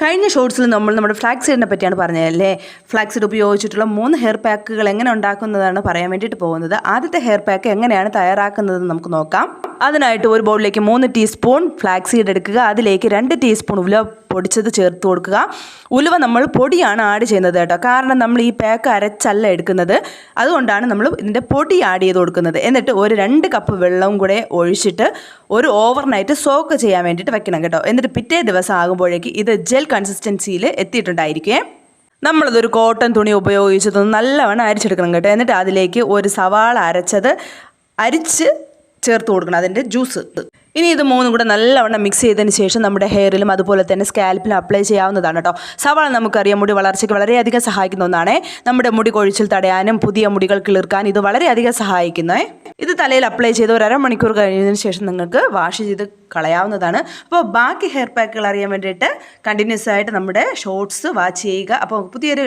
കഴിഞ്ഞ ഷോർട്സിൽ നമ്മൾ നമ്മുടെ ഫ്ലാക്സ് സീഡിനെ പറ്റിയാണ് പറഞ്ഞതല്ലേ. ഫ്ലാക്സ് സീഡ് ഉപയോഗിച്ചിട്ടുള്ള 3 ഹെയർ പാക്കുകൾ എങ്ങനെ ഉണ്ടാക്കുന്നതാണ് പറയാൻ വേണ്ടിയിട്ട് പോകുന്നത്. ആദ്യത്തെ ഹെയർ പാക്ക് എങ്ങനെയാണ് തയ്യാറാക്കുന്നതെന്ന് നമുക്ക് നോക്കാം. അതിനായിട്ട് ഒരു ബൗളിലേക്ക് 3 ടീസ്പൂൺ ഫ്ലാക്സ് സീഡ് എടുക്കുക. അതിലേക്ക് 2 ടീസ്പൂൺ ഉലുവ പൊടിച്ചത് ചേർത്ത് കൊടുക്കുക. ഉലുവ നമ്മൾ പൊടിയാണ് ആഡ് ചെയ്യുന്നത് കേട്ടോ. കാരണം നമ്മൾ ഈ പാക്ക് അരച്ചല്ല എടുക്കുന്നത്, അതുകൊണ്ടാണ് നമ്മൾ ഇതിൻ്റെ പൊടി ആഡ് ചെയ്ത് കൊടുക്കുന്നത്. എന്നിട്ട് ഒരു 2 കപ്പ് വെള്ളവും കൂടെ ഒഴിച്ചിട്ട് ഒരു ഓവർനൈറ്റ് സോക്ക് ചെയ്യാൻ വേണ്ടിയിട്ട് വെക്കണം കേട്ടോ. എന്നിട്ട് പിറ്റേ ദിവസം ആകുമ്പോഴേക്ക് ഇത് ജെൽ കൺസിസ്റ്റൻസിയിൽ എത്തിയിട്ടുണ്ടായിരിക്കേ. നമ്മളതൊരു കോട്ടൺ തുണി ഉപയോഗിച്ചതൊന്ന് നല്ലവണ്ണം അരിച്ചെടുക്കണം കേട്ടോ. എന്നിട്ട് അതിലേക്ക് ഒരു സവാള അരിച്ച് ചേർത്ത് കൊടുക്കണം, അതിൻ്റെ ജ്യൂസ്. ഇനി ഇത് 3 കൂടെ നല്ലവണ്ണം മിക്സ് ചെയ്തതിന് ശേഷം നമ്മുടെ ഹെയറിലും അതുപോലെ തന്നെ സ്കാൽപ്പിലും അപ്ലൈ ചെയ്യാവുന്നതാണ് കേട്ടോ. സവാള നമുക്കറിയാം മുടി വളർച്ചയ്ക്ക് വളരെയധികം സഹായിക്കുന്ന ഒന്നാണ്. നമ്മുടെ മുടി കൊഴിച്ചിൽ തടയാനും പുതിയ മുടികൾ കിളിർക്കാനും ഇത് വളരെയധികം സഹായിക്കുന്നത്. ഇത് തലയിൽ അപ്ലൈ ചെയ്ത് ഒരു അരമണിക്കൂർ കഴിഞ്ഞതിന് ശേഷം നിങ്ങൾക്ക് വാഷ് ചെയ്ത് കളയാവുന്നതാണ്. അപ്പോൾ ബാക്കി ഹെയർ പാക്കുകൾ അറിയാൻ വേണ്ടിയിട്ട് കണ്ടിന്യൂസ് ആയിട്ട് നമ്മുടെ ഷോർട്സ് വാച്ച് ചെയ്യുക. അപ്പോൾ പുതിയൊരു